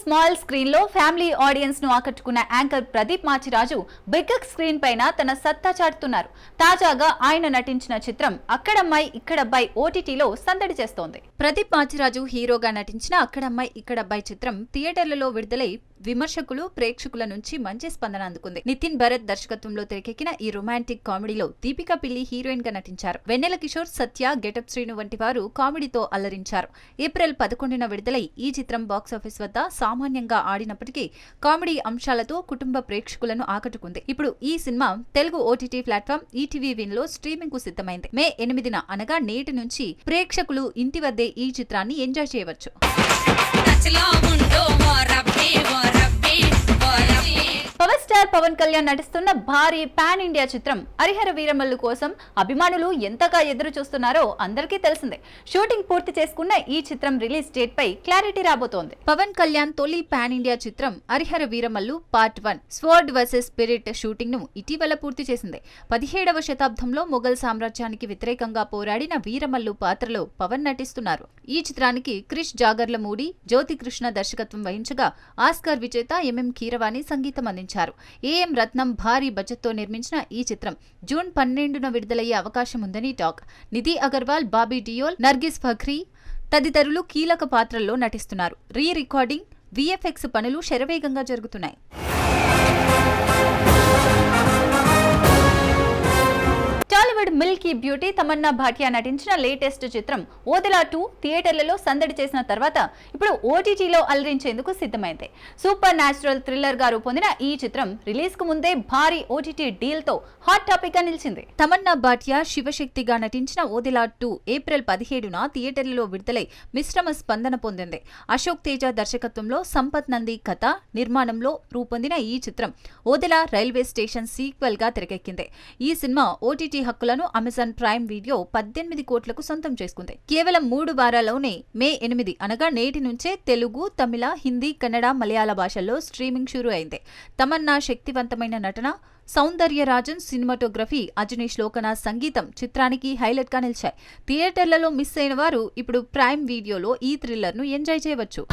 Small screen లో family audience ను ఆకట్టుకున్న anchor Pradeep Machiraju big screen పైన తన సత్తా చాటుతున్నారు. తాజాగా ఆయన నటించిన చిత్రం అక్కడమ్మాయి ఇక్కడబ్బాయి ఓటీటీలో సందడి చేస్తోంది. ప్రదీప్ మాచిరాజు హీరోగా నటించిన అక్కడమ్మాయి ఇక్కడబ్బాయి చిత్రం థియేటర్లలో విడుదలై విమర్శకులు ప్రేక్షకుల నుంచి మంచి స్పందన అందుకుంది. నితిన్ భరత్ దర్శకత్వంలో తెరకెక్కిన ఈ రొమాంటిక్ కామెడీలో దీపికా పిల్లి హీరోయిన్ గా నటించారు. వెన్నెల కిషోర్, సత్య, గెటప్ శ్రీను వంటి వారు కామెడీతో అల్లరించారు. ఏప్రిల్ 11న విడుదలై ఈ చిత్రం బాక్సాఫీస్ వద్ద సామాన్యంగా ఆడినప్పటికీ కామెడీ అంశాలతో కుటుంబ ప్రేక్షకులను ఆకట్టుకుంది. ఇప్పుడు ఈ cinema Telugu OTT platform ETV win లో స్ట్రీమింగ్ కు సిద్ధమైంది. మే 8న అనగా నేటి నుంచి ప్రేక్షకులు ఇంటి వద్దే ఈ చిత్రాన్ని ఎంజాయ్ చేయవచ్చు. పవర్ స్టార్ పవన్ కళ్యాణ్ నటిస్తున్న భారీ పాన్ ఇండియా చిత్రం హరిహర వీరమల్లు కోసం అభిమానులు ఎంతగా ఎదురు చూస్తున్నారో అందరికీ తెలిసిందే. షూటింగ్ పూర్తి చేసుకున్న ఈ చిత్రం రిలీజ్ డేట్ పై క్లారిటీ రాబోతోంది. పవన్ కళ్యాణ్ తొలి పాన్ ఇండియా చిత్రం Harihara Veeramallu part 1 sword versus spirit shooting ను ఇటీవల పూర్తి చేసింది. 17వ శతాబ్దంలో మొఘల్ సామ్రాజ్యానికి వ్యతిరేకంగా పోరాడిన వీరమల్లు పాత్రలో పవన్ నటిస్తున్నారు. ఈ చిత్రానికి క్రిష్ జాగర్లమూడి, జ్యోతి కృష్ణ దర్శకత్వం వహించగా ఆస్కార్ విజేత ఎంఎం కీరవాణి సంగీతం అందించారు. ఏఎం రత్నం భారీ బడ్జెట్ తో నిర్మించిన ఈ చిత్రం జూన్ 12న విడుదలయ్యే అవకాశం ఉందని టాక్. నిధి అగర్వాల్, బాబీ డియోల్, నర్గిస్ ఫఖ్రీ తదితరులు కీలక పాత్రల్లో నటిస్తున్నారు. రీ రికార్డింగ్, విఎఫ్ఎక్స్ పనులు శరవేగంగా జరుగుతున్నాయి. టాలీవుడ్ మిల్కీ బ్యూటీ తమన్నా భాటియా నటించిన లేటెస్ట్ చిత్రం ఓదెలా 2 థియేటర్లలో సందడి చేసిన తర్వాత ఇప్పుడు ఓటీటీలో అలరించేందుకు సిద్ధమైంది. సూపర్ న్యాచురల్ థ్రిల్లర్ గా రూపొందిన ఈ చిత్రం రిలీజ్ కు ముందే భారీ ఓటీటీ డీల్ తో హాట్ టాపిక్ గా నిలిచింది. తమన్నా భాటియా శివశక్తిగా నటించిన ఓదెలా 2 ఏప్రిల్ 17న థియేటర్లలో విడుదలై మిశ్రమ స్పందన పొందింది. అశోక్ తేజ దర్శకత్వంలో సంపత్ నంది కథ నిర్మాణంలో రూపొందిన ఈ చిత్రం ఓదెలా రైల్వే స్టేషన్ సీక్వెల్ గా తెరకెక్కింది. ఈ సినిమా ఓటీటీ హక్కులను అమెజాన్ ప్రైమ్ వీడియో 18 కోట్లకు సొంతం చేసుకుంది. కేవలం 3 వారాల్లోనే మే 8 అనగా నేటి నుంచే తెలుగు, తమిళ, హిందీ, కన్నడ, మలయాళ భాషల్లో స్ట్రీమింగ్ షురూ అయింది. తమన్నా శక్తివంతమైన నటన, సౌందర్యరాజన్ సినిమాటోగ్రఫీ, అజనీష్ లోకనాథ్ సంగీతం చిత్రానికి హైలైట్ గా నిలిచాయి. థియేటర్లలో మిస్ అయిన వారు ఇప్పుడు ప్రైమ్ వీడియోలో ఈ థ్రిల్లర్ ను ఎంజాయ్ చేయవచ్చు.